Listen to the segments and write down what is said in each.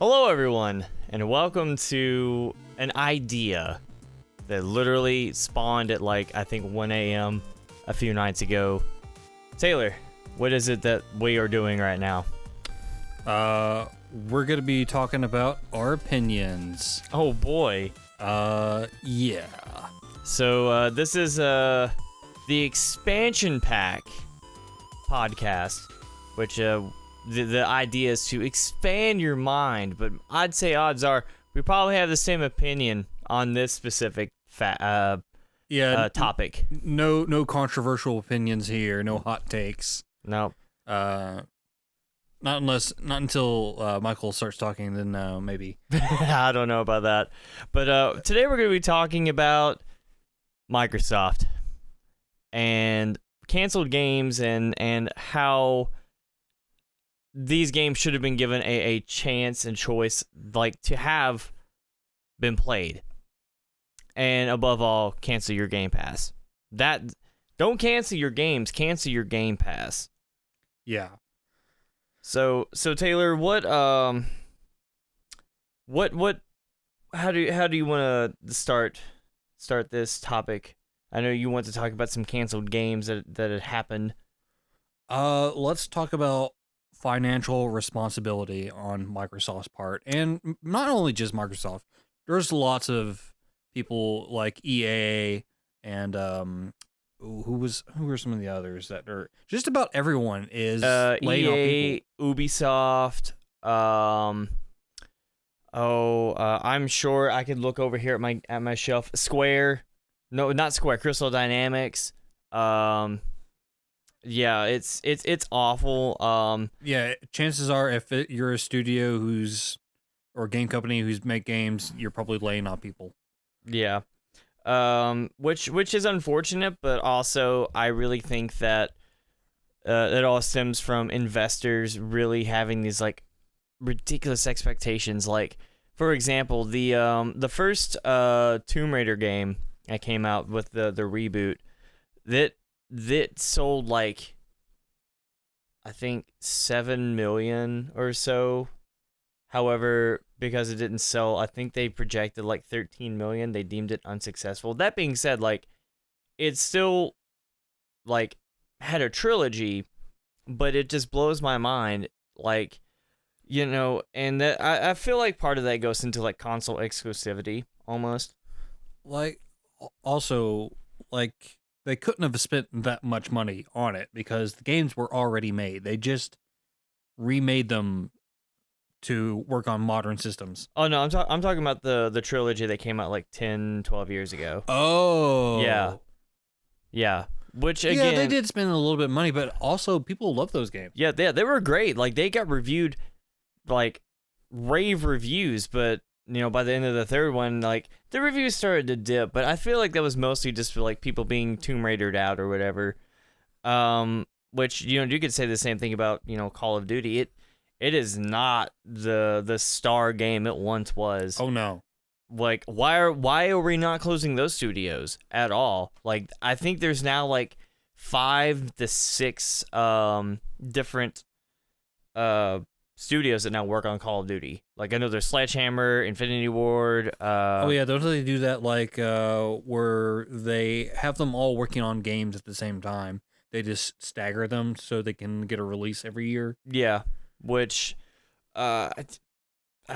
Hello everyone, and welcome to an idea that literally spawned at like, I think 1 a.m. a few nights ago. Taylor, what is it that we are doing right now? We're gonna be talking about our opinions. Oh boy. Yeah. So, this is, the expansion pack podcast, which, the idea is to expand your mind, but I'd say odds are we probably have the same opinion on this specific topic. No controversial opinions here. No hot takes. No. Not until Michael starts talking. Then maybe. I don't know about that. But today we're going to be talking about Microsoft and canceled games and how these games should have been given a chance and choice, like, to have been played. And above all, cancel your Game Pass. Don't cancel your games, cancel your Game Pass. Yeah. So Taylor, how do you want to start this topic? I know you want to talk about some canceled games that had happened. Let's talk about financial responsibility on Microsoft's part, and not only just Microsoft. There's lots of people like EA and who are some of the others that are just about everyone is laying off EA, people. Ubisoft. I'm sure I could look over here at my shelf. Square, no, not Square. Crystal Dynamics. Yeah, it's awful. Yeah, chances are if you're a studio or game company who's make games, you're probably laying off people. Yeah. Which is unfortunate, but also I really think that it all stems from investors really having these like ridiculous expectations. Like, for example, the first Tomb Raider game that came out with the reboot, that sold like, I think 7 million or so. However, because it didn't sell, I think they projected like 13 million. They deemed it unsuccessful. That being said, like, it still like had a trilogy, but it just blows my mind. Like, you know, and that I feel like part of that goes into like console exclusivity almost. Like, also, like, they couldn't have spent that much money on it because the games were already made. They just remade them to work on modern systems. Oh no, I'm talking about the trilogy that came out like 10, 12 years ago. Oh. Yeah. Which again, yeah, they did spend a little bit of money, but also people love those games. Yeah, they were great. Like, they got reviewed like rave reviews, but you know, by the end of the third one, like, the reviews started to dip, but I feel like that was mostly just for like people being Tomb Raidered out or whatever. Which, you know, you could say the same thing about, you know, Call of Duty. It is not the star game it once was. Oh no. Like, why are we not closing those studios at all? Like, I think there's now like 5 to 6 different studios that now work on Call of Duty. Like, I know there's Sledgehammer, Infinity Ward. Oh yeah, don't they do that like where they have them all working on games at the same time? They just stagger them so they can get a release every year. Yeah, which I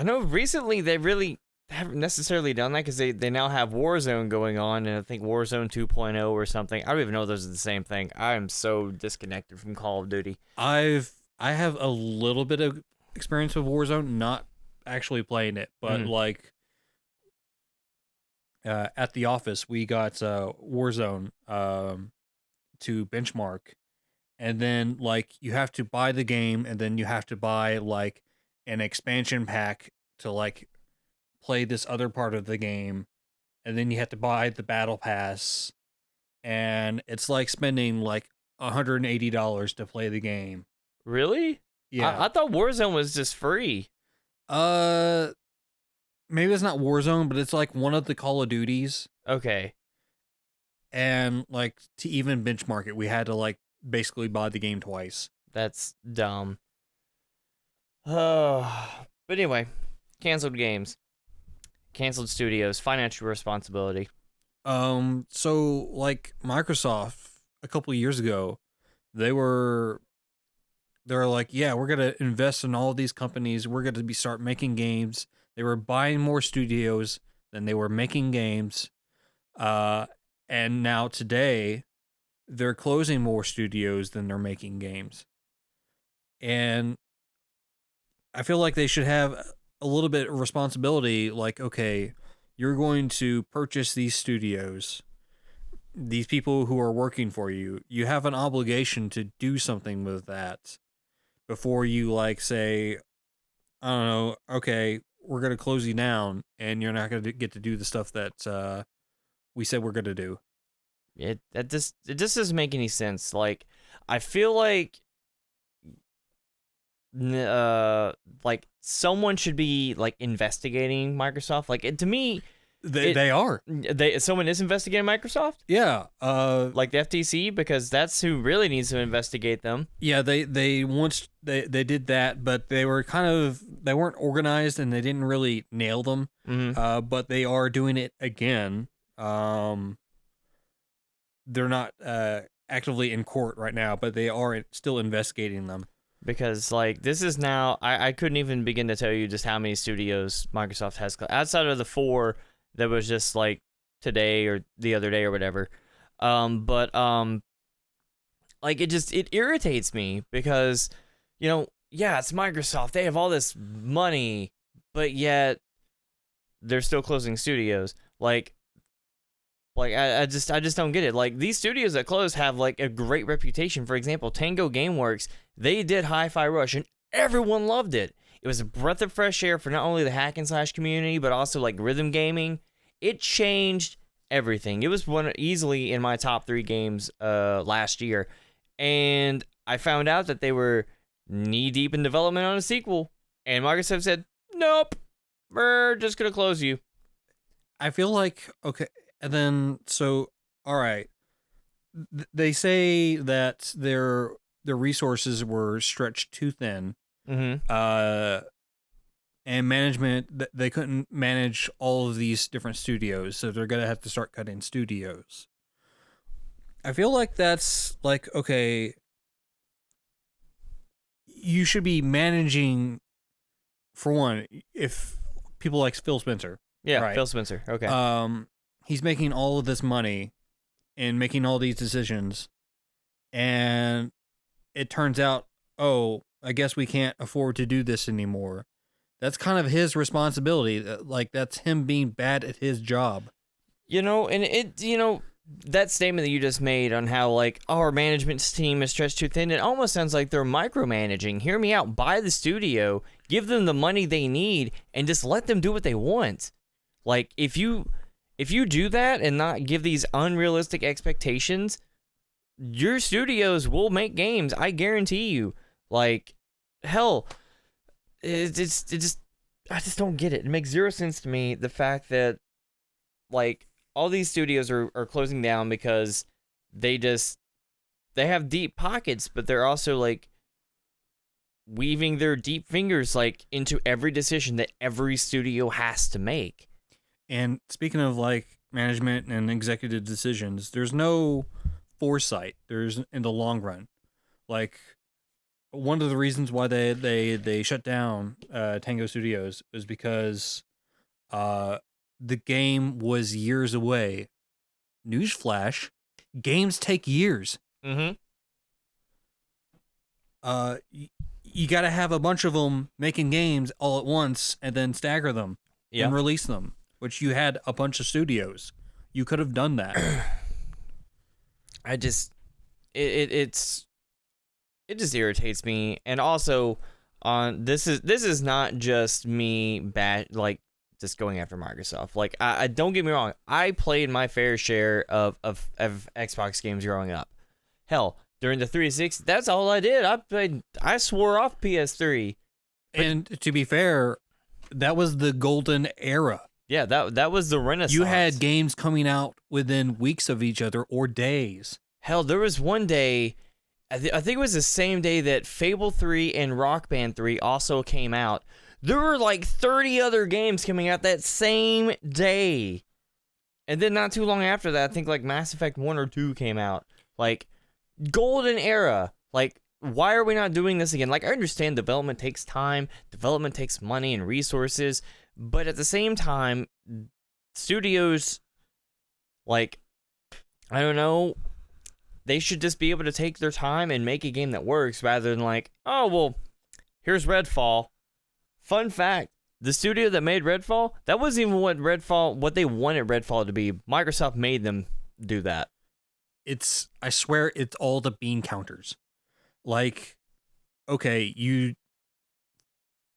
know recently they really haven't necessarily done that because they now have Warzone going on, and I think Warzone 2.0 or something. I don't even know if those are the same thing. I am so disconnected from Call of Duty. I have a little bit of experience with Warzone, not actually playing it, but like at the office we got Warzone to benchmark, and then like you have to buy the game, and then you have to buy like an expansion pack to like play this other part of the game, and then you have to buy the battle pass, and it's like spending like $180 to play the game. Really? Yeah. I thought Warzone was just free. Maybe it's not Warzone, but it's like one of the Call of Duties. Okay. And like to even benchmark it, we had to like basically buy the game twice. That's dumb. But anyway, Canceled games, canceled studios, financial responsibility. So like Microsoft a couple of years ago, they're like, yeah, we're gonna invest in all these companies. We're gonna start making games. They were buying more studios than they were making games. And now today, they're closing more studios than they're making games. And I feel like they should have a little bit of responsibility. Like, okay, you're going to purchase these studios, these people who are working for you. You have an obligation to do something with that before you like say, I don't know, okay, we're gonna close you down, and you're not gonna get to do the stuff that we said we're gonna do. It just doesn't make any sense. Like, I feel like like someone should be like investigating Microsoft. Like, to me, They are. Someone is investigating Microsoft. Yeah. Like the FTC, because that's who really needs to investigate them. Yeah. They once they did that, but they weren't organized and they didn't really nail them. Mm-hmm. But they are doing it again. They're not actively in court right now, but they are still investigating them. Because like this is now, I couldn't even begin to tell you just how many studios Microsoft has outside of the 4 that was just like today or the other day or whatever. But like it irritates me because, yeah, it's Microsoft. They have all this money, but yet they're still closing studios. Like I just don't get it. Like, these studios that close have like a great reputation. For example, Tango Gameworks, they did Hi-Fi Rush and everyone loved it. It was a breath of fresh air for not only the hack and slash community, but also like rhythm gaming. It changed everything. It was easily in my top 3 games last year. And I found out that they were knee deep in development on a sequel. And Microsoft said, nope, we're just going to close you. I feel like, okay. And then, so, all right. They say that their resources were stretched too thin. Mm-hmm. And management, they couldn't manage all of these different studios, so they're gonna have to start cutting studios. I feel like that's like, okay, you should be managing, for one, if people like Phil Spencer. Yeah, right? Phil Spencer. Okay. He's making all of this money and making all these decisions, and it turns out, oh, I guess we can't afford to do this anymore. That's kind of his responsibility. Like, that's him being bad at his job. And that statement that you just made on how, like, our management team is stretched too thin, it almost sounds like they're micromanaging. Hear me out. Buy the studio, give them the money they need, and just let them do what they want. Like, if you do that and not give these unrealistic expectations, your studios will make games. I guarantee you. Like, hell, I just don't get it. It makes zero sense to me, the fact that, like, all these studios are closing down because they have deep pockets, but they're also, like, weaving their deep fingers, like, into every decision that every studio has to make. And speaking of, like, management and executive decisions, there's no foresight. There's in the long run. Like, one of the reasons why they shut down Tango Studios is because the game was years away. Newsflash, games take years. Mm-hmm. You got to have a bunch of them making games all at once and then stagger them and release them, which you had a bunch of studios. You could have done that. It just irritates me. And also, this is not just me just going after Microsoft. Like, I don't get me wrong, I played my fair share of Xbox games growing up. Hell, during the 360, that's all I did. I swore off PS3. And to be fair, that was the golden era. Yeah, that was the Renaissance. You had games coming out within weeks of each other or days. Hell, there was one day, I think it was the same day that Fable 3 and Rock Band 3 also came out. There were like 30 other games coming out that same day. And then not too long after that, I think like Mass Effect 1 or 2 came out. Like, golden era. Like, why are we not doing this again? Like, I understand development takes time, development takes money and resources, but at the same time, studios, like, I don't know, they should just be able to take their time and make a game that works rather than like, oh, well, here's Redfall. Fun fact, the studio that made Redfall, that wasn't even what they wanted Redfall to be. Microsoft made them do that. I swear it's all the bean counters. Like, okay,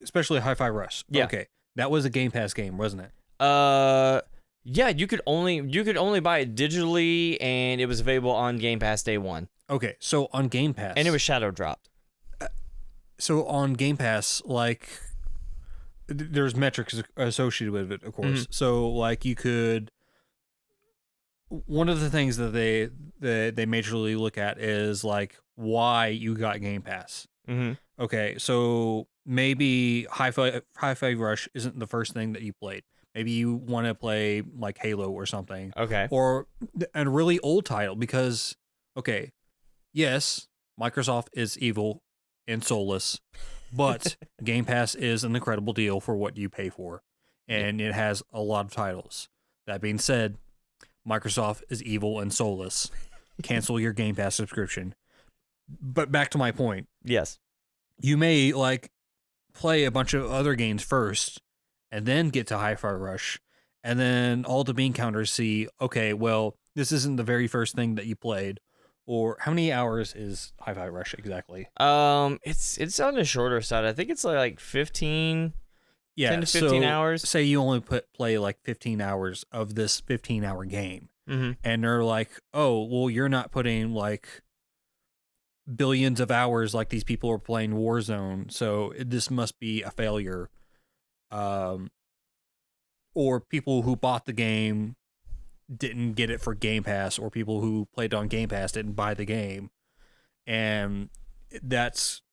especially Hi-Fi Rush. Yeah. Okay, that was a Game Pass game, wasn't it? Yeah, you could only buy it digitally, and it was available on Game Pass day one. Okay, so on Game Pass, And it was shadow dropped. So on Game Pass, like, there's metrics associated with it, of course. Mm-hmm. So like you could. One of the things that they majorly look at is like why you got Game Pass. Mm-hmm. Okay, so maybe Hi-Fi Rush isn't the first thing that you played. Maybe you want to play like Halo or something. Okay. Or a really old title because, okay, yes, Microsoft is evil and soulless, but Game Pass is an incredible deal for what you pay for, and it has a lot of titles. That being said, Microsoft is evil and soulless. Cancel your Game Pass subscription. But back to my point. Yes. You may like play a bunch of other games first and then get to Hi-Fi Rush, and then all the bean counters see, okay, well, this isn't the very first thing that you played. Or how many hours is Hi-Fi Rush exactly? It's on the shorter side. I think it's like 15. Yeah, 10 to 15 so hours. Say you only play like 15 hours of this 15-hour game. Mm-hmm. And they're like, oh, well, you're not putting like billions of hours like these people are playing Warzone, so this must be a failure. Or people who bought the game didn't get it for Game Pass, or people who played on Game Pass didn't buy the game. And that's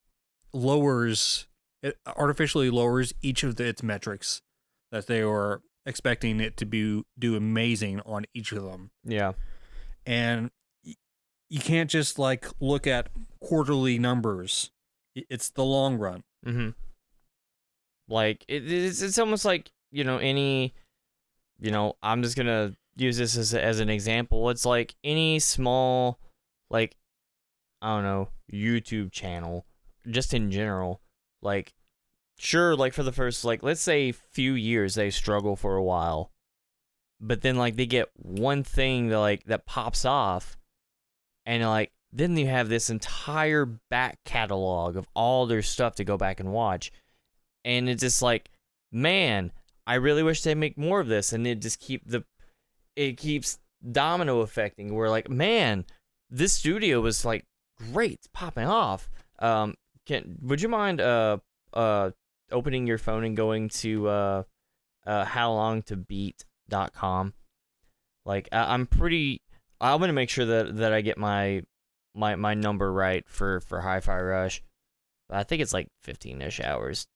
artificially lowers each of its metrics that they were expecting it to do amazing on each of them. Yeah. And you can't just like look at quarterly numbers. It's the long run. Mm-hmm. Like it's almost like, I'm just gonna use this as an example. It's like any small, like, I don't know, YouTube channel, just in general. Like, sure, like for the first, like, let's say few years they struggle for a while, but then like they get one thing that pops off, and like then you have this entire back catalog of all their stuff to go back and watch, and it's just like, man, I really wish they'd make more of this, and it just keeps domino affecting. Where like, man, this studio was like great, it's popping off. Would you mind opening your phone and going to howlongtobeat.com? Like, I'm gonna make sure that I get my number right for Hi-Fi Rush. But I think it's like 15-ish hours.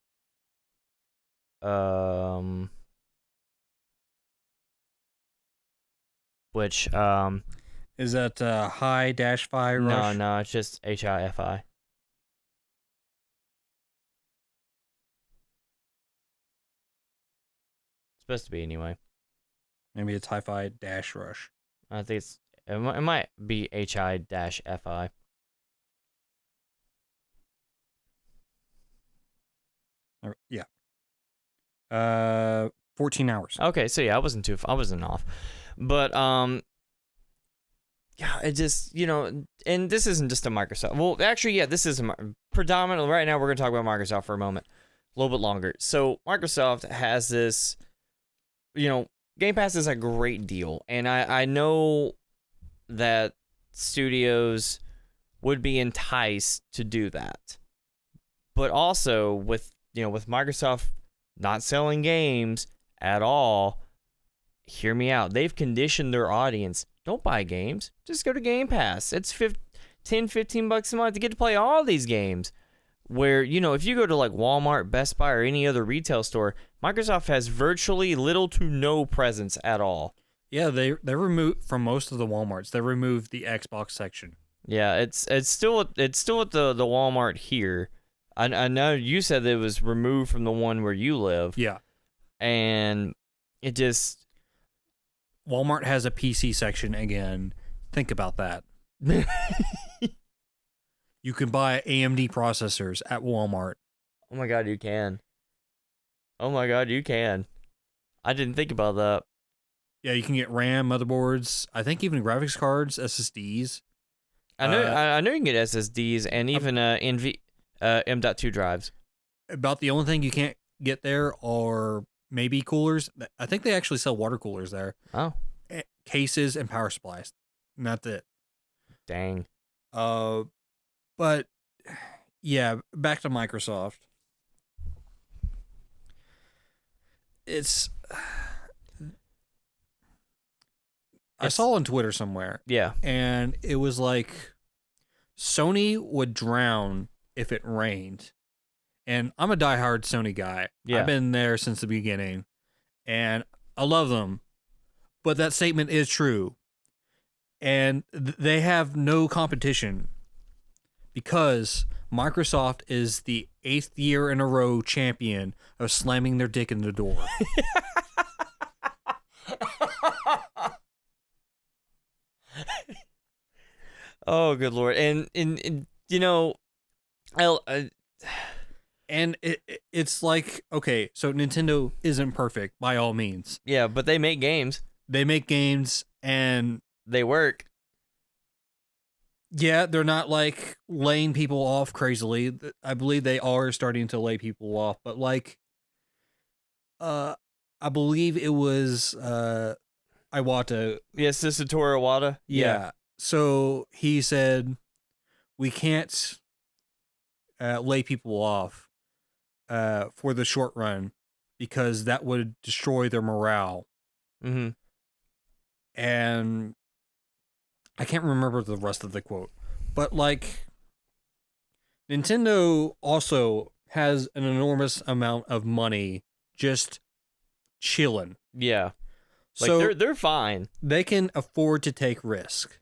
Which Is that Hi-Fi Rush? No, it's just HIFI. Supposed to be anyway. Maybe it's Hi-Fi Rush. I think it might be HI-FI. Yeah. 14 hours. Okay, so yeah, I wasn't off. But yeah, it just, and this isn't just a Microsoft. Well, actually, yeah, this is predominantly right now we're going to talk about Microsoft for a moment. A little bit longer. So, Microsoft has this, Game Pass is a great deal, and I know that studios would be enticed to do that. But also with Microsoft not selling games at all, hear me out. They've conditioned their audience. Don't buy games. Just go to Game Pass. It's $10-15 a month to get to play all these games. where, you know, if you go to like Walmart, Best Buy, or any other retail store, Microsoft has virtually little to no presence at all. Yeah, they removed from most of the Walmarts. They removed the Xbox section. Yeah, it's still at the Walmart here. I know you said that it was removed from the one where you live. Yeah. And it just Walmart has a PC section again. Think about that. You can buy AMD processors at Walmart. Oh my god, you can. Oh my god, you can. I didn't think about that. Yeah, you can get RAM, motherboards, I think even graphics cards, SSDs. I know you can get SSDs and even M.2 drives. About the only thing you can't get there are maybe coolers. I think they actually sell water coolers there. Oh. Cases and power supplies. And that's it. Dang. But yeah, back to Microsoft. I saw on Twitter somewhere. Yeah. And it was like Sony would drown if it rained. And I'm a diehard Sony guy. Yeah. I've been there since the beginning. And I love them. But that statement is true. And they have no competition because Microsoft is the 8th year in a row champion of slamming their dick in the door. Oh, good lord. And you know, and it's like, okay, so Nintendo isn't perfect by all means. Yeah, but they make games. They make games and they work. Yeah, they're not like laying people off crazily. I believe they are starting to lay people off, but like I believe it was Iwata. Yes, this is Satoru Iwata. Yeah. So he said we can't lay people off for the short run because that would destroy their morale. Mm-hmm. And I can't remember the rest of the quote, but like Nintendo also has an enormous amount of money just chilling. Yeah. Like So they're fine. they can afford to take risk.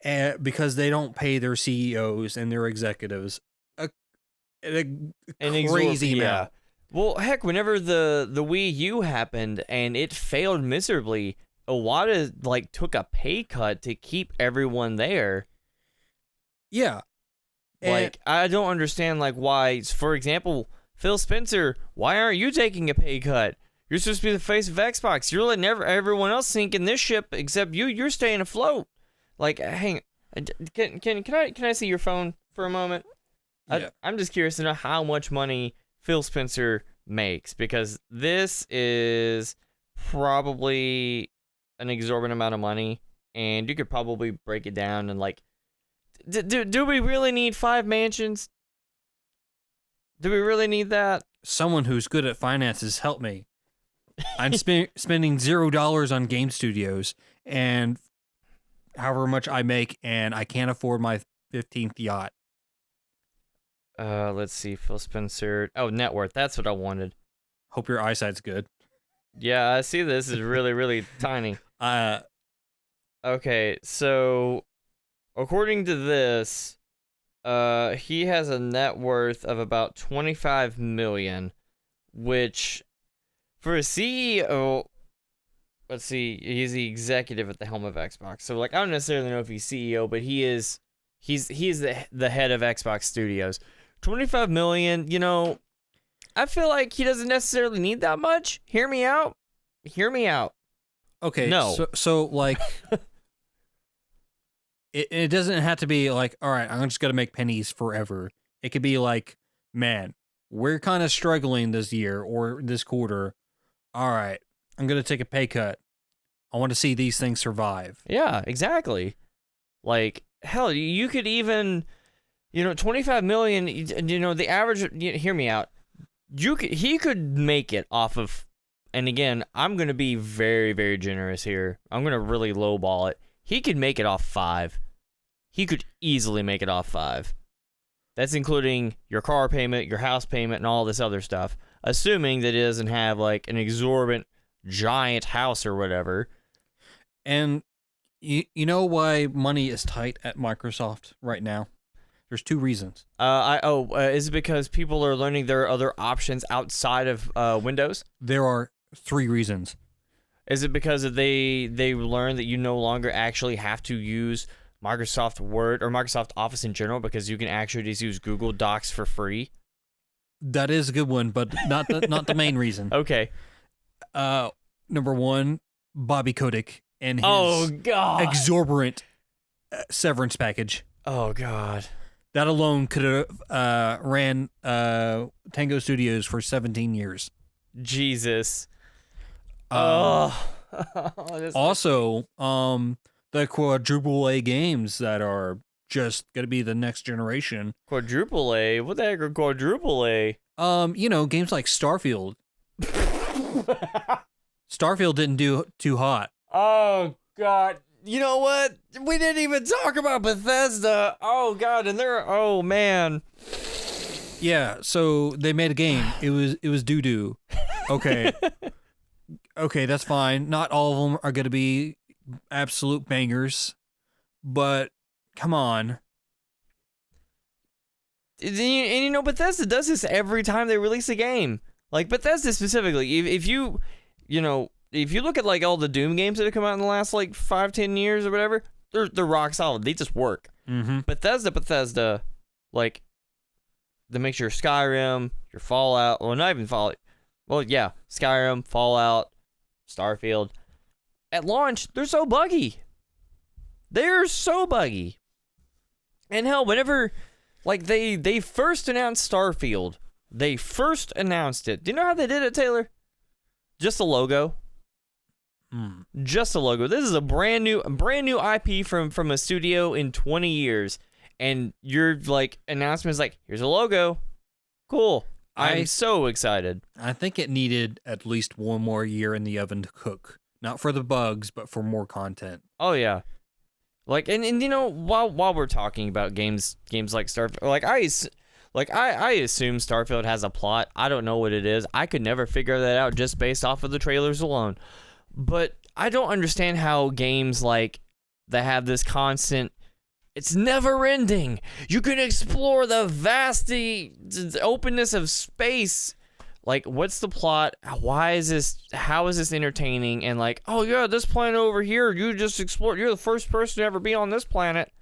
Because they don't pay their CEOs and their executives a crazy amount. Yeah. Well, heck, whenever the Wii U happened and it failed miserably, Iwata like took a pay cut to keep everyone there. Yeah. Like I don't understand like why, for example, Phil Spencer, why aren't you taking a pay cut? You're supposed to be the face of Xbox. You're letting everyone else sink in this ship except you. You're staying afloat. Like, hang on. Can I see your phone for a moment? Yeah. I'm just curious to know how much money Phil Spencer makes, because this is probably an exorbitant amount of money, and you could probably break it down and like, do we really need 5 mansions? Do we really need that? Someone who's good at finances, help me. I'm spending $0 on game studios and however much I make, and I can't afford my 15th yacht. Let's see, Phil Spencer. Oh, net worth. That's what I wanted. Hope your eyesight's good. Yeah, I see this is really, really tiny. Okay, so according to this, he has a net worth of about 25 million, which for a CEO, let's see, he's the executive at the helm of Xbox. So like I don't necessarily know if he's CEO, but he's the head of Xbox Studios. 25 million, you know, I feel like he doesn't necessarily need that much. Hear me out. Okay, No. So like it doesn't have to be like, all right, I'm just gonna make pennies forever. It could be like, man, we're kind of struggling this year or this quarter. All right, I'm gonna take a pay cut. I want to see these things survive. Yeah, exactly. Like, hell, you could even, 25 million, the average, hear me out. He could make it off of, and again, I'm going to be very, very generous here. I'm going to really lowball it. He could make it off 5. He could easily make it off 5. That's including your car payment, your house payment, and all this other stuff. Assuming that it doesn't have like an exorbitant giant house or whatever. And you know why money is tight at Microsoft right now? There's 2 reasons. Is it because people are learning there are other options outside of Windows? There are 3 reasons. Is it because they learned that you no longer actually have to use Microsoft Word or Microsoft Office in general because you can actually just use Google Docs for free? That is a good one, but not the main reason. Okay. Number 1, Bobby Kotick and his exorbitant severance package. Oh God. That alone could have ran Tango Studios for 17 years. Jesus. Also, the quadruple A games that are just going to be the next generation. Quadruple A? What the heck are quadruple A? Games like Starfield. Starfield didn't do too hot. Oh God. You know what? We didn't even talk about Bethesda. Oh God, and oh man. Yeah, so they made a game. It was doo-doo. Okay. Okay, that's fine. Not all of them are going to be absolute bangers, but come on. And you know, Bethesda does this every time they release a game. Like Bethesda specifically, if you look at like all the Doom games that have come out in the last like 5-10 years or whatever, they're rock solid. They just work. Mm-hmm. Bethesda, like, that makes your Skyrim, your Fallout, well, not even Fallout. Well, yeah, Skyrim, Fallout, Starfield. At launch, they're so buggy. They're so buggy. And hell, whenever, like, they first announced Starfield, they first announced it. Do you know how they did it, Taylor? Just a logo. Just a logo. This is a brand new IP from a studio in 20 years. And your, like, announcement is like, here's a logo. Cool. I'm so excited. I think it needed at least 1 more year in the oven to cook. Not for the bugs, but for more content. Oh, yeah. Like, and you know, while we're talking about games like Starfield, like, I assume Starfield has a plot. I don't know what it is. I could never figure that out just based off of the trailers alone. But I don't understand how games like that have this constant, it's never ending. You can explore the vast openness of space. Like, what's the plot? Why is this? How is this entertaining? And like, oh yeah, this planet over here, you just explored. You're the first person to ever be on this planet.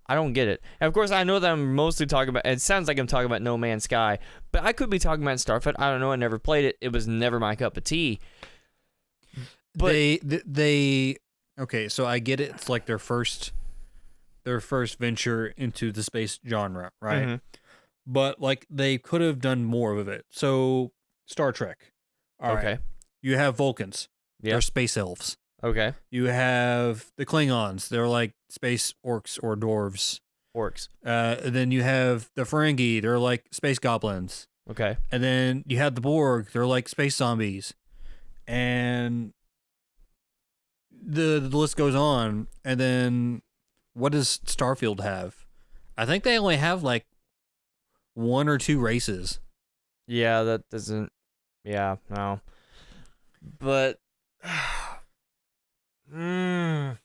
I don't get it. And of course, I know that I'm mostly talking about, it sounds like I'm talking about No Man's Sky, but I could be talking about Starfield. I don't know. I never played it. It was never my cup of tea. But okay, so I get it. It's like their first venture into the space genre, right? Mm-hmm. But like they could have done more of it. So Star Trek. All right. You have Vulcans. Yeah. They're space elves. Okay. You have the Klingons. They're like space orcs or dwarves. Orcs. And then you have the Ferengi. They're like space goblins. Okay. And then you have the Borg. They're like space zombies. And the list goes on. And then what does Starfield have? I think they only have like 1 or 2 races. Yeah, that doesn't. Yeah, no. But. Oh.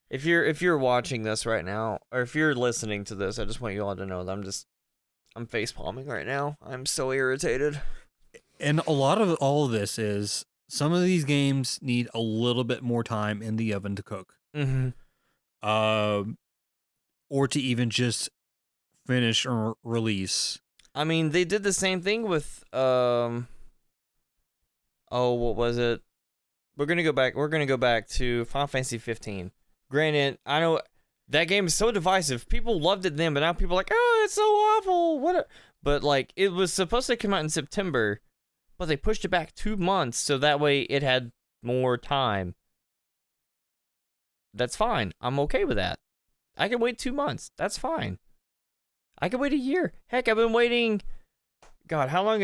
If you're watching this right now, or if you're listening to this, I just want you all to know that I'm face palming right now. I'm so irritated. And a lot of all of this is some of these games need a little bit more time in the oven to cook. Mm-hmm. Or to even just finish or release. I mean, they did the same thing with what was it? We're gonna go back to Final Fantasy 15. Granted, I know that game is so divisive. People loved it then, but now people are like, oh, it's so awful. But like, it was supposed to come out in September, but they pushed it back 2 months so that way it had more time. That's fine. I'm okay with that. I can wait 2 months. That's fine. I can wait a year. Heck, I've been waiting. God, how long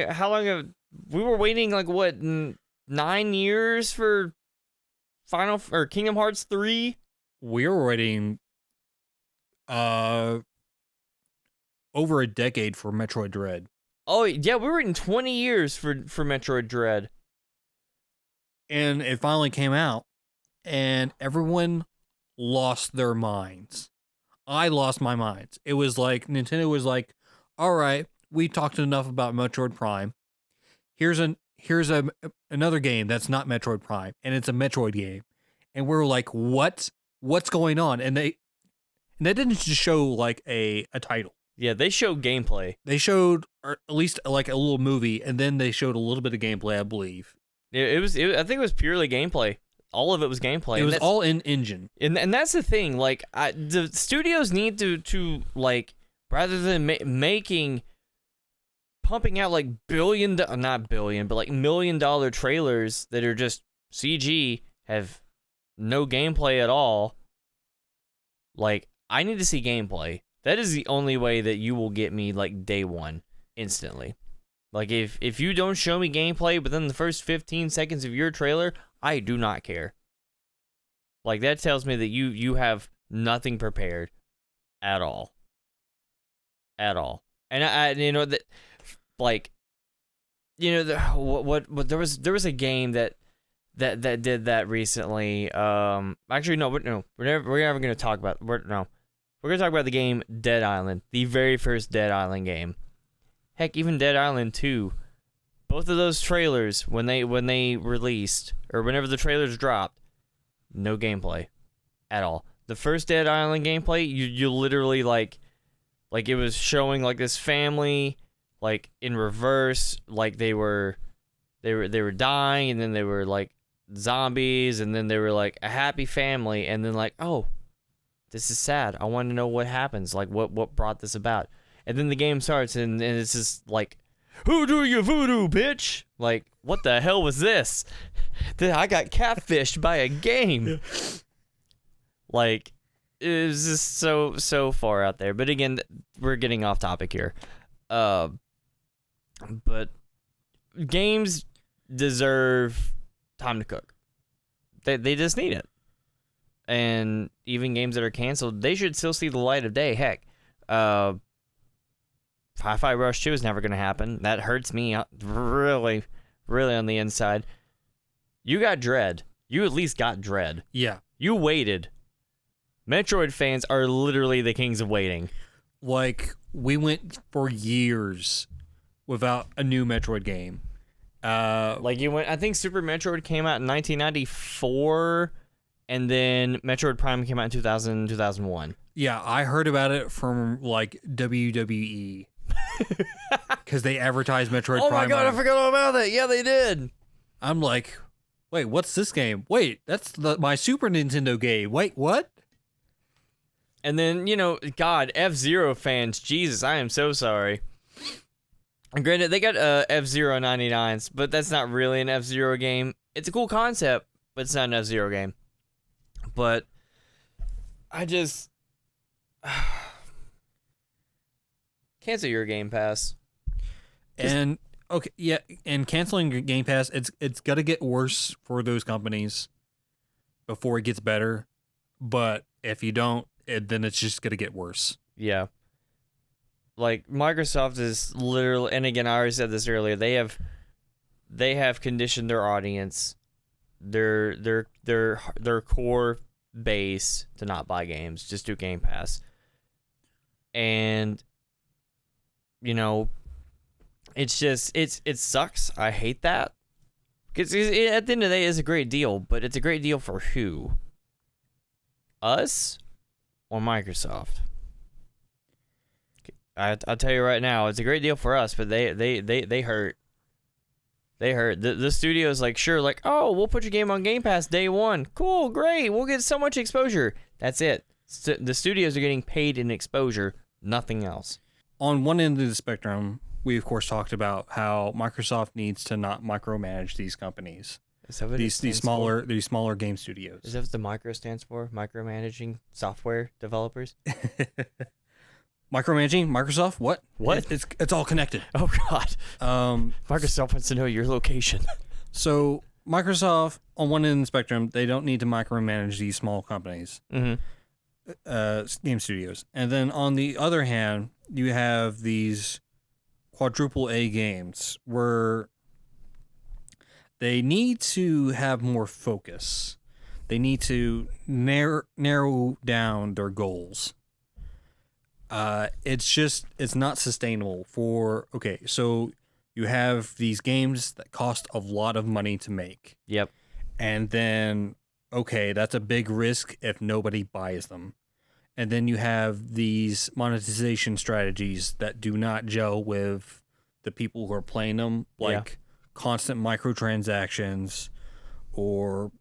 we were waiting? Like what, 9 years for Kingdom Hearts 3? We were waiting Over a decade for Metroid Dread. Oh yeah, we were waiting 20 years for Metroid Dread. And it finally came out, and everyone lost their minds. I lost my mind. It was like Nintendo was like, "All right, we talked enough about Metroid Prime. Here's another game that's not Metroid Prime, and it's a Metroid game." And we're like, "What? What's going on?" And they didn't just show like a title. Yeah, they showed gameplay. They showed or at least like a little movie, and then they showed a little bit of gameplay, I believe. I think it was purely gameplay. All of it was gameplay. It was all in engine. And that's the thing. Like, the studios need to like, rather than pumping out like not billion, but like $1 million trailers that are just CG, have no gameplay at all. Like, I need to see gameplay. That is the only way that you will get me like day one instantly. Like, if you don't show me gameplay within the first 15 seconds of your trailer, I do not care. Like, that tells me that you have nothing prepared at all. At all. And I you know that, like, you know, what there was a game that did that recently. Actually, no, we're never gonna talk about. We're gonna talk about the game Dead Island, the very first Dead Island game. Heck, even Dead Island 2, both of those trailers, when they released, or whenever the trailers dropped, no gameplay at all. The first Dead Island gameplay, you literally like it was showing like this family like in reverse, like they were dying, and then they were like zombies, and then they were like a happy family, and then like, oh, this is sad. I want to know what happens, like what brought this about. And then the game starts, and it's just like, who do you voodoo, bitch? Like, what the hell was this? I got catfished by a game. Like, it was just so far out there. But again, we're getting off topic here. But games deserve time to cook. They just need it. And even games that are canceled, they should still see the light of day. Heck, Hi-Fi Rush 2 is never going to happen. That hurts me really, really on the inside. You got Dread. You at least got Dread. Yeah. You waited. Metroid fans are literally the kings of waiting. Like, we went for years without a new Metroid game. I think Super Metroid came out in 1994, and then Metroid Prime came out in 2000, 2001. Yeah, I heard about it from, like, WWE. Because they advertised Metroid Prime. Oh my god, I forgot all about that. Yeah, they did. I'm like, wait, what's this game? Wait, that's my Super Nintendo game. Wait, what? And then, God, F-Zero fans, Jesus, I am so sorry. And granted, they got F-Zero 99s, but that's not really an F-Zero game. It's a cool concept, but it's not an F-Zero game. But I just... cancel your Game Pass. And okay, yeah, and canceling your Game Pass, it's got to get worse for those companies before it gets better. But if you don't, then it's just going to get worse. Yeah. Like, Microsoft is literally, and again, I already said this earlier, they have conditioned their audience, their core base to not buy games, just do Game Pass. And it's just it sucks. I hate that. Because at the end of the day, it's a great deal, but it's a great deal for who? Us or Microsoft? I'll tell you right now, it's a great deal for us, but they hurt. They hurt. The studio's like, sure, like, oh, we'll put your game on Game Pass day one. Cool, great. We'll get so much exposure. That's it. The studios are getting paid in exposure, nothing else. On one end of the spectrum, we of course talked about how Microsoft needs to not micromanage these companies. Is that what these smaller game studios. Is that what the micro stands for? Micromanaging software developers? Micromanaging? Microsoft? What? It's all connected. Oh God. Microsoft wants to know your location. So Microsoft, on one end of the spectrum, they don't need to micromanage these small companies. Mm-hmm. game studios. And then on the other hand, you have these quadruple A games where they need to have more focus. They need to narrow down their goals. It's not sustainable for, okay, so you have these games that cost a lot of money to make. Yep. And then, okay, that's a big risk if nobody buys them. And then you have these monetization strategies that do not gel with the people who are playing them, like constant microtransactions or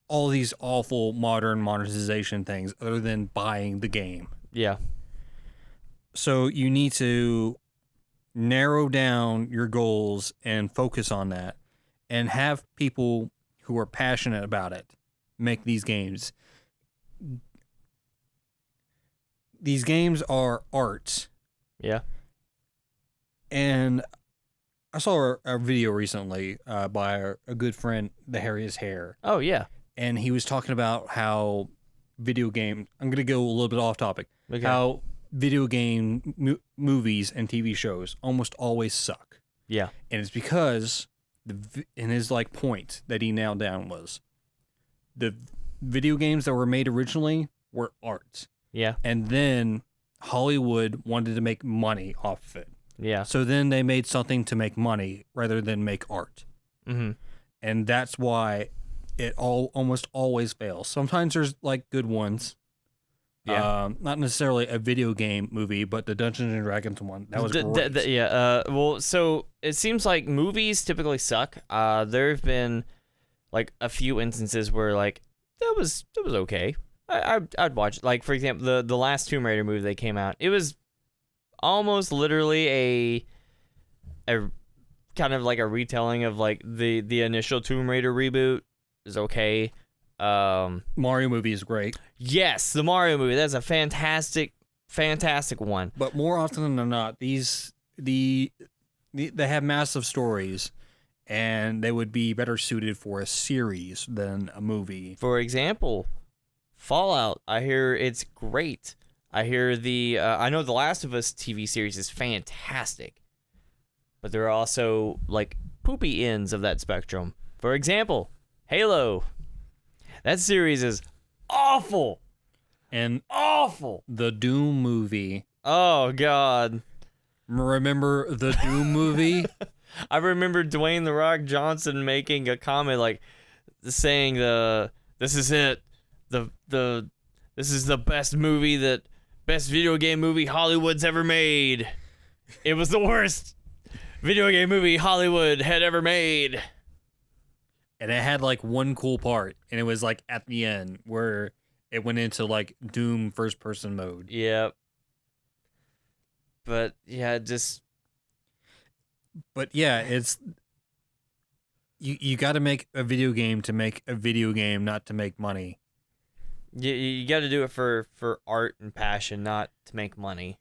all these awful modern monetization things other than buying the game. Yeah. So you need to narrow down your goals and focus on that and have people who are passionate about it make these games. These games are art. Yeah. And I saw a video recently by a good friend, The Hairiest Hair. Oh, yeah. And he was talking about how video game, I'm going to go a little bit off topic, Okay. how video game movies and TV shows almost always suck. Yeah. And it's because, and his like point that he nailed down was, the video games that were made originally were art. Yeah. And then Hollywood wanted to make money off of it. Yeah. So then they made something to make money rather than make art. Mm-hmm. And that's why it almost always fails. Sometimes there's like good ones. Yeah. Not necessarily a video game movie, but the Dungeons and Dragons one. That was great. Yeah. Well, so it seems like movies typically suck. There have been like a few instances where like that was okay. I'd watch it. Like, for example, the last Tomb Raider movie that came out. It was almost literally a kind of like a retelling of like the initial Tomb Raider reboot. Is okay. Mario movie is great. Yes, the Mario movie. That's a fantastic one. But more often than not, they have massive stories, and they would be better suited for a series than a movie. For example, Fallout. I hear it's great. I hear I know the Last of Us TV series is fantastic, but there are also like poopy ends of that spectrum. For example, Halo. That series is awful. And awful. The Doom movie. Oh, God. Remember the Doom movie? I remember Dwayne "The Rock" Johnson making a comment like saying this is it. This is the best video game movie Hollywood's ever made. It was the worst video game movie Hollywood had ever made. And it had like one cool part, and it was like at the end where it went into like Doom first person mode. Yep. But yeah, it's you got to make a video game to make a video game, not to make money. You got to do it for art and passion, not to make money.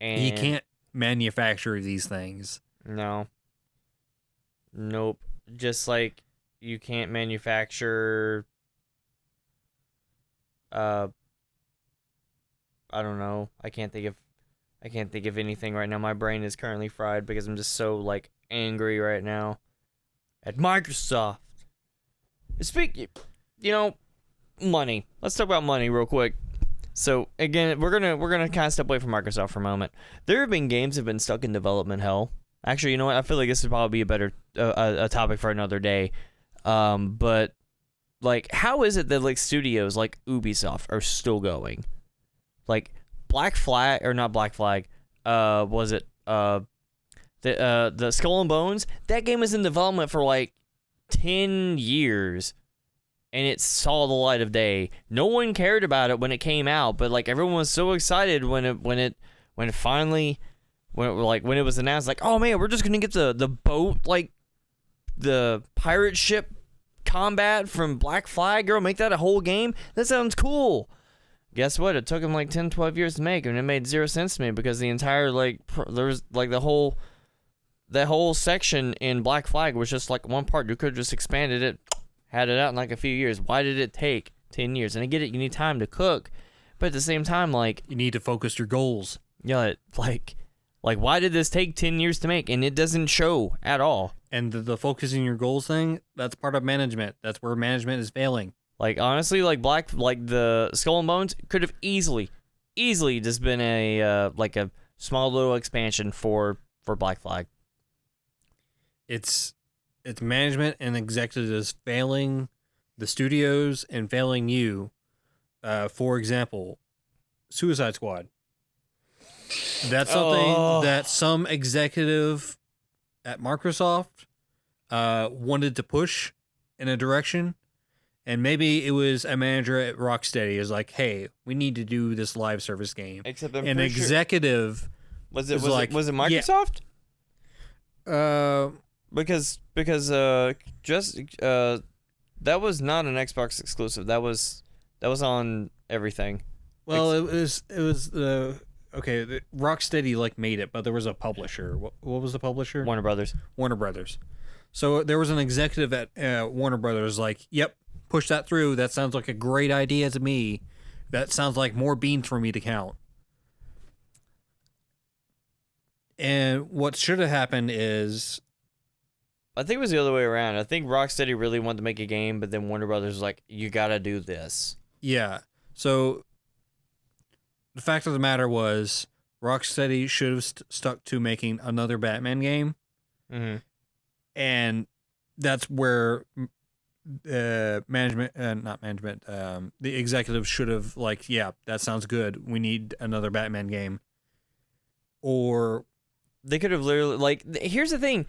And you can't manufacture these things. No. Nope. Just like you can't manufacture I don't know. I can't think of anything right now. My brain is currently fried because I'm just so like angry right now at Microsoft. Money. Let's talk about money real quick. So again, we're gonna kind of step away from Microsoft for a moment. There have been games that have been stuck in development hell. Actually, you know what? I feel like this would probably be a better a topic for another day. But like, how is it that like studios like Ubisoft are still going? Like Black Flag or not Black Flag? Was it the Skull and Bones? That game was in development for like 10 years. And it saw the light of day. No one cared about it when it came out, but like everyone was so excited when it was announced, like, oh man, we're just gonna get the boat, like the pirate ship combat from Black Flag, girl, make that a whole game. That sounds cool. Guess what? It took them like 10, 12 years to make, and it made zero sense to me because the entire there was like that whole section in Black Flag was just like one part. You could have just expanded it. Had it out in like a few years. Why did it take 10 years. And I get it, you need time to cook, but at the same time, like, You need to focus your goals. yeah, like why did this take 10 years to make? And it doesn't show at all. And the focusing your goals thing, that's part of management. That's where management is failing. Like, honestly, like the Skull and Bones could have easily just been a like a small little expansion for Black Flag. It's management and executives failing the studios and failing you. For example, Suicide Squad. That's something that some executive at Microsoft wanted to push in a direction. And maybe it was a manager at Rocksteady is like, hey, we need to do this live service game. Except I'm an pretty sure- executive was it like, Microsoft? yeah. Because just that was not an Xbox exclusive. That was on everything. Well, it was Rocksteady like made it, but there was a publisher. What was the publisher? Warner Brothers. Warner Brothers. So there was an executive at Warner Brothers like, yep, push that through. That sounds like a great idea to me. That sounds like more beans for me to count. And what should have happened is, I think it was the other way around. I think Rocksteady really wanted to make a game, but then Warner Brothers was like, you gotta do this. yeah. So the fact of the matter was, Rocksteady should have stuck to making another Batman game. Mm-hmm. And that's where the executive should have like, yeah, that sounds good. We need another Batman game. Or They could have literally, like, here's the thing.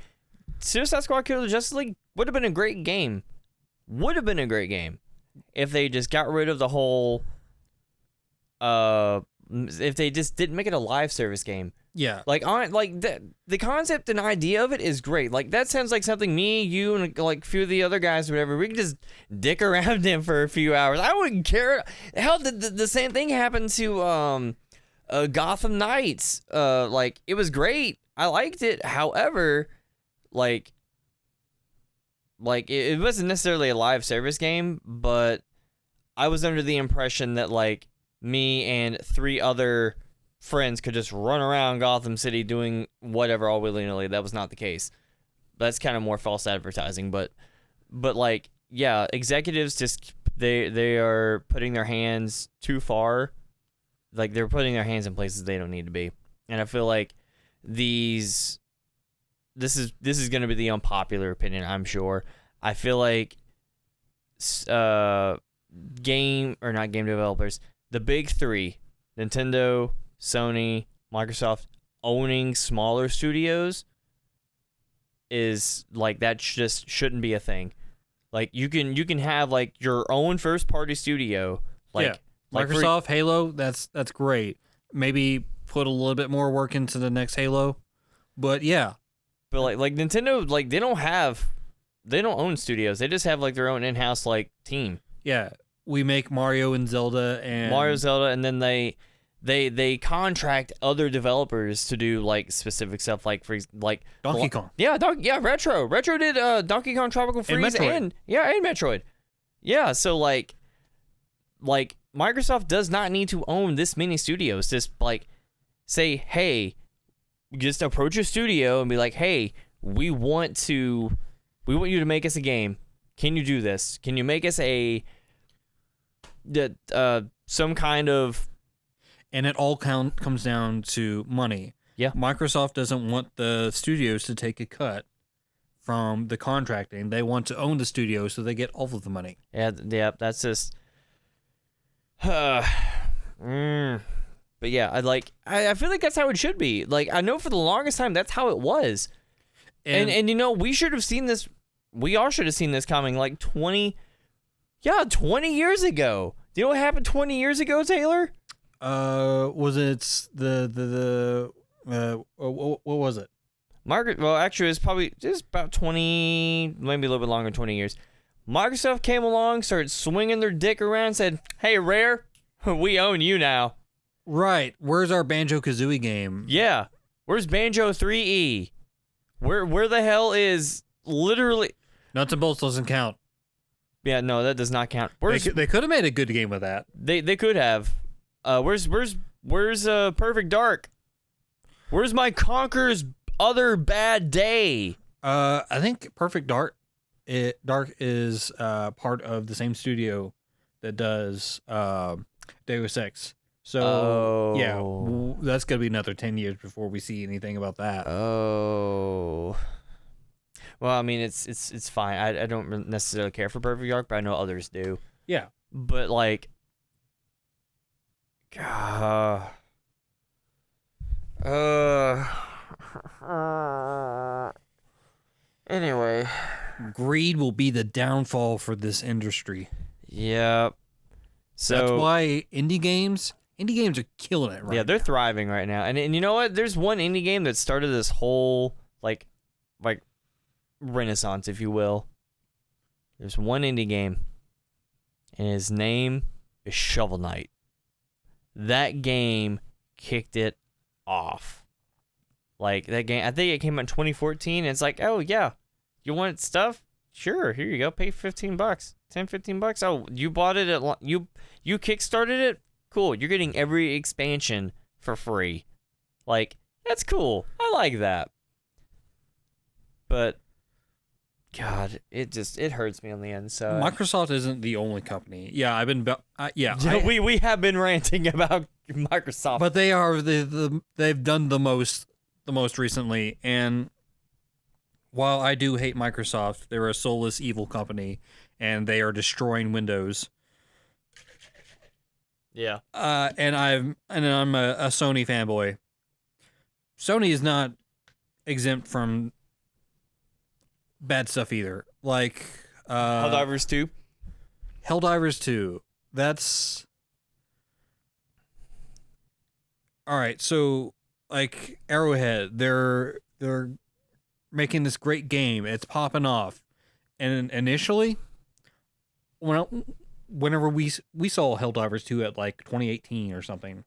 Suicide Squad Kill the Justice League would have been a great game. Would have been a great game if they just got rid of the whole, if they just didn't make it a live service game. yeah, Like, the concept and idea of it is great. Like, that sounds like something me, you, and like a few of the other guys, or whatever, we could just dick around in for a few hours. I wouldn't care. Hell, the same thing happened to Gotham Knights. Like, it was great. I liked it. However, like it wasn't necessarily a live service game, but I was under the impression that like me and 3 other friends could just run around Gotham City doing whatever all willy-nilly. That was not the case. That's kind of more false advertising, but like, yeah, executives just they are putting their hands too far. Like, they're putting their hands in places they don't need to be. And I feel like this is going to be the unpopular opinion, I'm sure. I feel like not game developers, the big 3, Nintendo, Sony, Microsoft, owning smaller studios is like, that just shouldn't be a thing. Like, you can have like your own first party studio, like, yeah. Microsoft, Halo, that's great. Maybe put a little bit more work into the next Halo. But yeah. But like Nintendo, like, they don't own studios. They just have like their own in-house like team. Yeah. We make Mario and Zelda, and then they contract other developers to do like specific stuff, like Donkey Kong. Yeah, Retro did Donkey Kong Tropical Freeze and Metroid. Yeah, so like Microsoft does not need to own this many studios. Just like say, hey, just approach a studio and be like, hey, we want you to make us a game. Can you do this? Can you make us some kind of... And it all comes down to money. Yeah. Microsoft doesn't want the studios to take a cut from the contracting. They want to own the studio so they get all of the money. Yeah, that's just... But yeah, I feel like that's how it should be. Like, I know for the longest time that's how it was. And you know, we should have seen this. We all should have seen this coming like 20 years ago. Do you know what happened 20 years ago, Taylor? Was it what was it? Well, actually, it's probably just about 20, maybe a little bit longer, 20 years. Microsoft came along, started swinging their dick around, said, hey, Rare, we own you now. Right. Where's our Banjo-Kazooie game? Yeah. Where's Banjo 3E? Where the hell is literally... Nuts and bolts doesn't count. Yeah, no, that does not count. They could have made a good game with that. They could have. Where's Perfect Dark? Where's my Conker's other bad day? I think Perfect Dark is part of the same studio that does Deus Ex. So yeah, that's gonna be another 10 years before we see anything about that. Oh. Well, I mean, it's fine. I don't necessarily care for Perfect Dark, but I know others do. Yeah. But like, anyway, greed will be the downfall for this industry. Yep. So that's why indie games are killing it right now. Yeah, they're thriving right now. And you know what? There's one indie game that started this whole like renaissance, if you will. There's one indie game, and his name is Shovel Knight. That game kicked it off. Like, that game, I think it came out in 2014, and it's like, oh, yeah, you want stuff? Sure, here you go, pay $15, $10-15. Oh, you bought it you kickstarted it? Cool, you're getting every expansion for free. Like, that's cool. I like that. But God, it hurts me on the inside. Microsoft isn't the only company. Yeah, I've been we have been ranting about Microsoft, but they've done the most recently. And while I do hate Microsoft, they're a soulless evil company, and they are destroying Windows. Yeah. And I'm a Sony fanboy. Sony is not exempt from bad stuff either. Like Helldivers 2. Helldivers 2. That's all right. So like Arrowhead, they're making this great game. It's popping off, and initially, whenever we saw Helldivers 2 at like 2018 or something.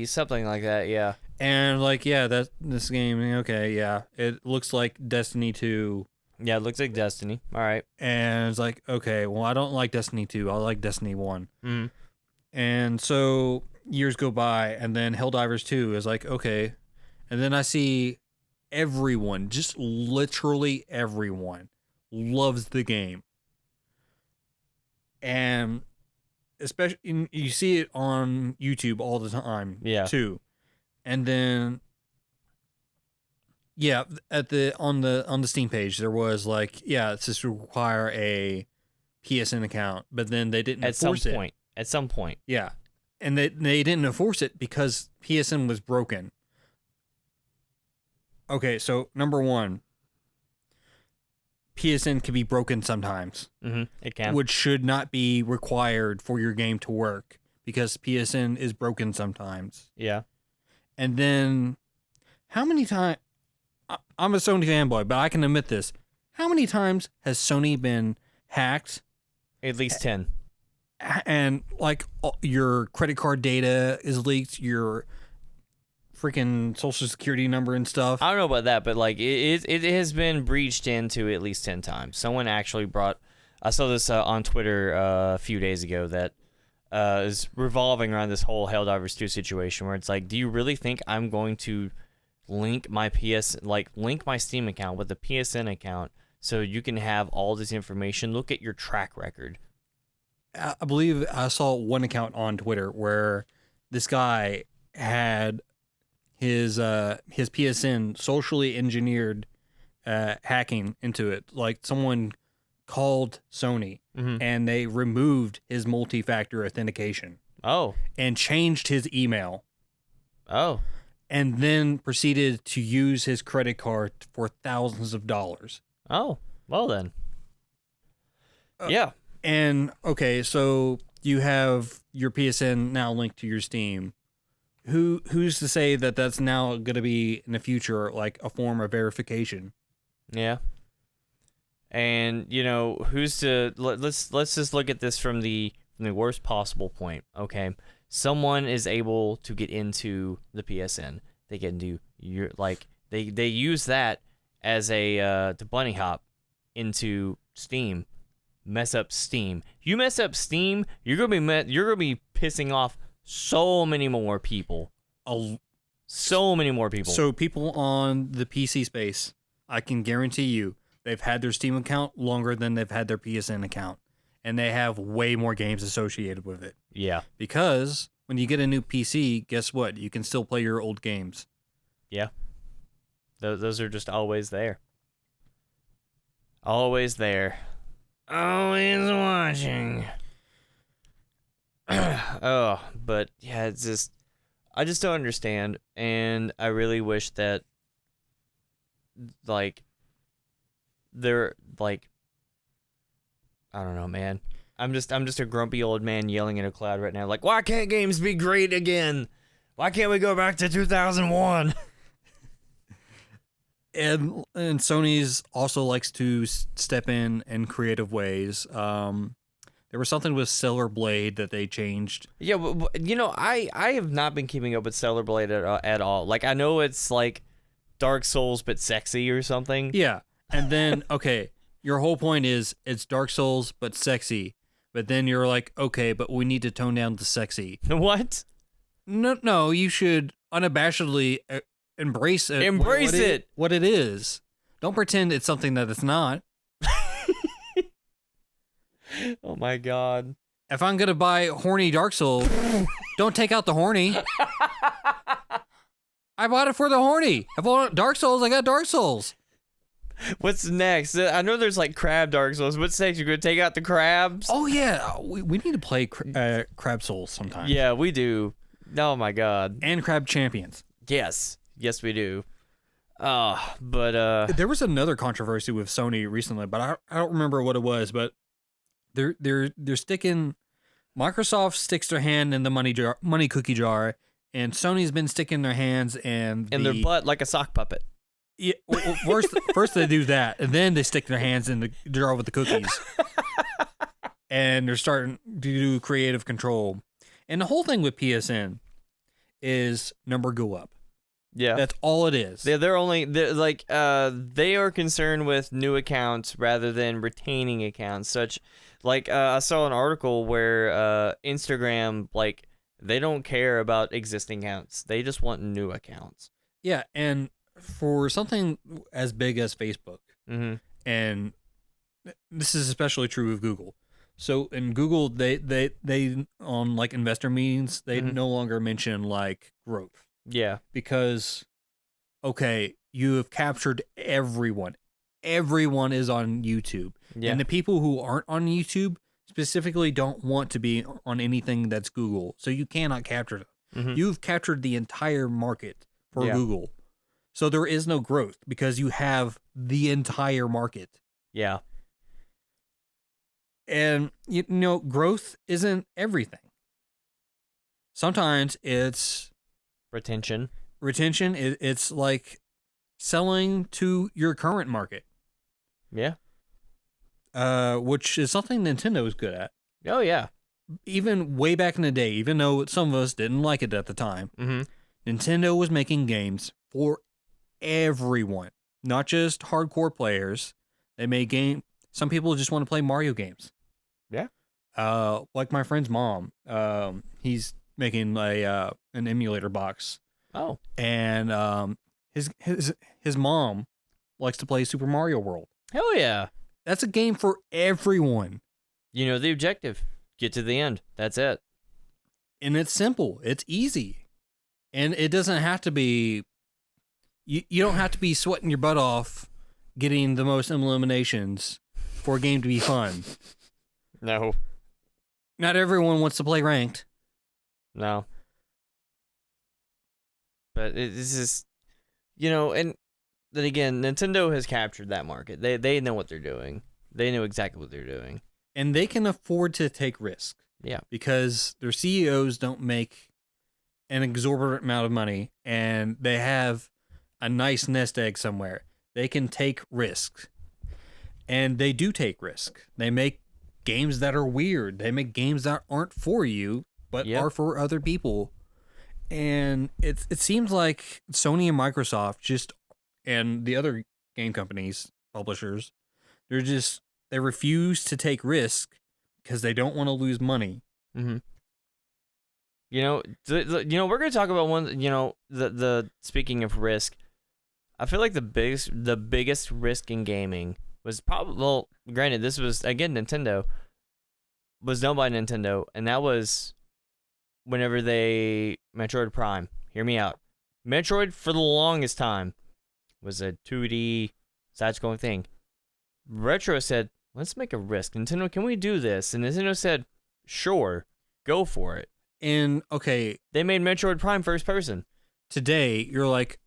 Something like that, yeah. And like, yeah, this game, okay, yeah, it looks like Destiny 2. Yeah, it looks like Destiny. All right. And it's like, okay, well, I don't like Destiny 2. I like Destiny 1. Mm. And so years go by, and then Helldivers 2 is like, okay. And then I see everyone, just literally everyone, loves the game. And especially, you see it on YouTube all the time, too. And then, yeah, on the Steam page, there was like, yeah, it's just require a PSN account, but then they didn't enforce it. At some point. Yeah. And they didn't enforce it because PSN was broken. Okay, so number one, PSN can be broken sometimes. Mm-hmm, it can. Which should not be required for your game to work because PSN is broken sometimes. Yeah. And then, how many times... I'm a Sony fanboy, but I can admit this. How many times has Sony been hacked? At least 10. And, like, your credit card data is leaked, your freaking social security number and stuff. I don't know about that, but, like, it has been breached into at least 10 times. Someone actually brought... I saw this on Twitter a few days ago that is revolving around this whole Helldivers 2 situation where it's like, do you really think I'm going to link my Steam account with the PSN account so you can have all this information? Look at your track record. I believe I saw one account on Twitter where this guy had his PSN socially engineered hacking into it. Like, someone called Sony and they removed his multi-factor authentication. Oh. And changed his email. Oh. And then proceeded to use his credit card for thousands of dollars. Oh, well then. Yeah. And, okay, so you have your PSN now linked to your Steam. Who's to say that that's now going to be, in the future, like a form of verification? Yeah. And, you know, let's just look at this from the worst possible point, okay? Someone is able to get into the PSN. They get into they use that as a to bunny hop into Steam mess up Steam. You mess up Steam, you're gonna be pissing off so many more people. So many more people. So people on the PC space, I can guarantee you, they've had their Steam account longer than they've had their PSN account. And they have way more games associated with it. Yeah. Because when you get a new PC, guess what? You can still play your old games. Yeah. Those are just always there. Always there. Always watching. Oh, but yeah, it's just, I just don't understand, and I really wish that, like, they're like, I don't know, man. I'm just a grumpy old man yelling in a cloud right now. Like, why can't games be great again? Why can't we go back to 2001? And Sony's also likes to step in creative ways. There was something with Stellar Blade that they changed. Yeah, you know, I have not been keeping up with Stellar Blade at all. Like, I know it's like Dark Souls but sexy or something. Yeah, and then okay, your whole point is it's Dark Souls but sexy. But then you're like, okay, but we need to tone down the sexy. What? No, you should unabashedly embrace it. Embrace it. What it is. Don't pretend it's something that it's not. Oh my god. If I'm gonna buy horny Dark Souls, don't take out the horny. I bought it for the horny. If I want Dark Souls, I got Dark Souls. What's next? I know there's like crab Dark Souls. What's next? You're gonna take out the crabs? Oh yeah, we need to play Crab Souls sometime. Yeah, we do. Oh my god. And Crab Champions. Yes, we do. But there was another controversy with Sony recently, but I don't remember what it was. But they're sticking. Microsoft sticks their hand in the money cookie jar, and Sony's been sticking their hands in their butt like a sock puppet. Yeah, first they do that, and then they stick their hands in the jar with the cookies, and they're starting to do creative control. And the whole thing with PSN is number go up. Yeah, that's all it is. They are concerned with new accounts rather than retaining accounts. Such like I saw an article where Instagram, like, they don't care about existing accounts; they just want new accounts. Yeah, and for something as big as Facebook, and this is especially true of Google. So in Google, they on like investor meetings, they no longer mention like growth. Yeah, because okay, you have captured everyone. Everyone is on YouTube, and the people who aren't on YouTube specifically don't want to be on anything that's Google, so you cannot capture them. You've captured the entire market for Google. So there is no growth because you have the entire market. Yeah. And, you know, growth isn't everything. Sometimes it's... Retention. It's like selling to your current market. Yeah. Which is something Nintendo is good at. Oh, yeah. Even way back in the day, even though some of us didn't like it at the time, Nintendo was making games for everyone, not just hardcore players. They made some people just want to play Mario games. Yeah. Like my friend's mom. He's making an emulator box. Oh. And his mom likes to play Super Mario World. Hell yeah. That's a game for everyone. You know the objective. Get to the end. That's it. And it's simple. It's easy. And it doesn't have to be... You don't have to be sweating your butt off getting the most eliminations for a game to be fun. No. Not everyone wants to play ranked. No. But it's just, you know, and then again, Nintendo has captured that market. They know what they're doing. They know exactly what they're doing. And they can afford to take risk. Yeah. Because their CEOs don't make an exorbitant amount of money, and they have a nice nest egg somewhere. They can take risks. And they do take risk. They make games that are weird. They make games that aren't for you, but are for other people. And it seems like Sony and Microsoft and the other game companies, publishers, they They refuse to take risk because they don't want to lose money. Mm-hmm. You know, we're gonna talk about one. You know, the speaking of risk, I feel like the biggest risk in gaming was probably, well, granted, this was again Nintendo, was done by Nintendo, and that was whenever Metroid Prime. Hear me out. Metroid for the longest time was a 2D side-scrolling thing. Retro said, "Let's make a risk. Nintendo, can we do this?" And Nintendo said, "Sure, go for it." And okay, they made Metroid Prime first person. Today, you're like,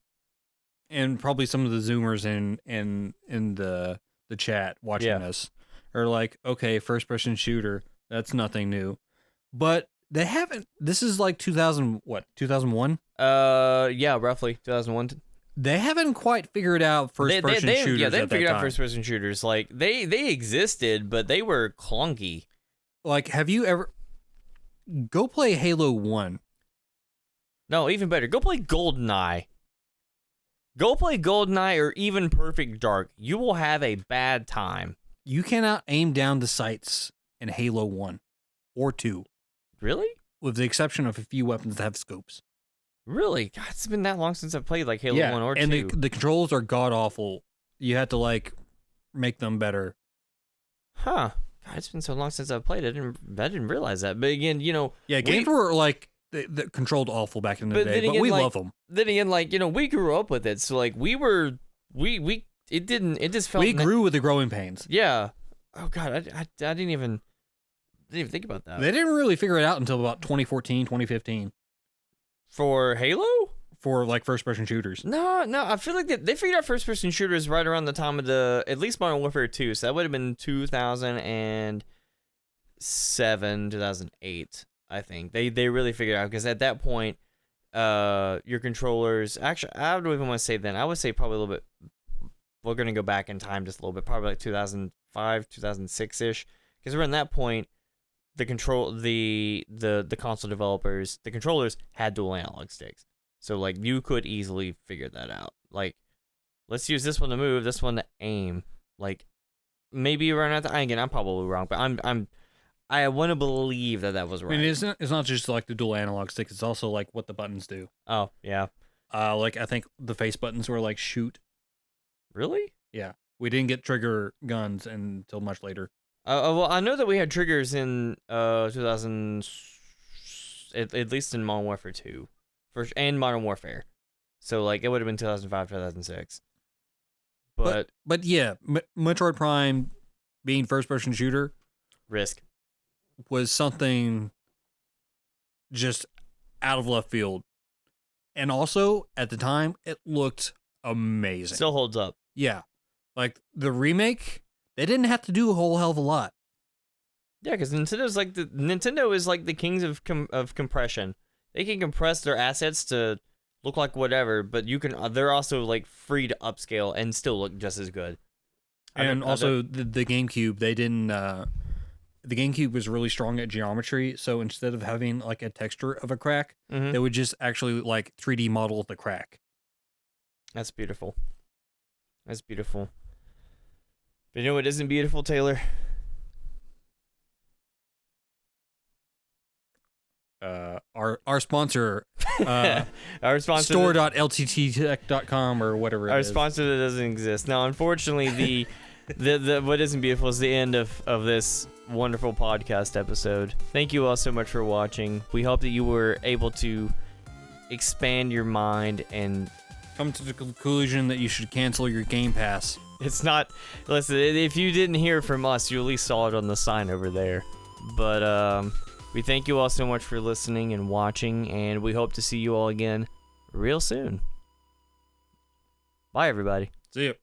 and probably some of the Zoomers in the chat watching us are like, okay, first person shooter, that's nothing new. But they haven't. This is like 2001? Yeah, roughly 2001. They haven't quite figured out first person shooters. Yeah, they haven't figured out first person shooters. Like they existed, but they were clunky. Like, have you ever go play Halo 1? No, even better. Go play GoldenEye. Go play GoldenEye or even Perfect Dark. You will have a bad time. You cannot aim down the sights in Halo 1 or 2. Really? With the exception of a few weapons that have scopes. Really? God, it's been that long since I've played like Halo 1 or 2. And the controls are god-awful. You have to, like, make them better. Huh. God, it's been so long since I've played it. I didn't realize that. But again, you know... Yeah, games were, like, they controlled awful back in the day, but we love them. Then again, like, you know, we grew up with it. So, like, it just felt... We grew with the growing pains. Yeah. Oh, God, I didn't even think about that. They didn't really figure it out until about 2014, 2015. For Halo? For, like, first-person shooters. No, I feel like they figured out first-person shooters right around the time of at least Modern Warfare 2, so that would have been 2007, 2008, I think. They really figured out, because at that point, your controllers... Actually, I don't even want to say then. I would say probably a little bit... We're going to go back in time just a little bit, probably like 2005, 2006-ish, because around that point, the console developers, the controllers had dual analog sticks. So, like, you could easily figure that out. Like, let's use this one to move, this one to aim. Like, maybe around at the... Again, I'm probably wrong, but I want to believe that was right. I mean, it's not just, like, the dual analog stick. It's also, like, what the buttons do. Oh, yeah. Like, I think the face buttons were, like, shoot. Really? Yeah. We didn't get trigger guns until much later. Well, I know that we had triggers in 2000... At least in Modern Warfare 2. And Modern Warfare. So, like, it would have been 2005, 2006. But yeah, Metroid Prime being first-person shooter... Risk. Was something just out of left field. And also, at the time, it looked amazing. Still holds up. Yeah. Like, the remake, they didn't have to do a whole hell of a lot. Yeah, because Nintendo is like the kings of compression. They can compress their assets to look like whatever, but they're also like free to upscale and still look just as good. And also the GameCube, they didn't. The GameCube was really strong at geometry, so instead of having like a texture of a crack, they would just actually like 3D model the crack. That's beautiful. That's beautiful. But you know what isn't beautiful, Taylor? Our sponsor, our sponsor, store.lttech.com or whatever it is. Our sponsor that doesn't exist. Now, unfortunately, the what isn't beautiful is the end of this wonderful podcast episode. Thank you all so much for watching. We hope that you were able to expand your mind and come to the conclusion that you should cancel your Game Pass. It's not... Listen, if you didn't hear from us, you at least saw it on the sign over there. But, we thank you all so much for listening and watching, and we hope to see you all again real soon. Bye, everybody. See you.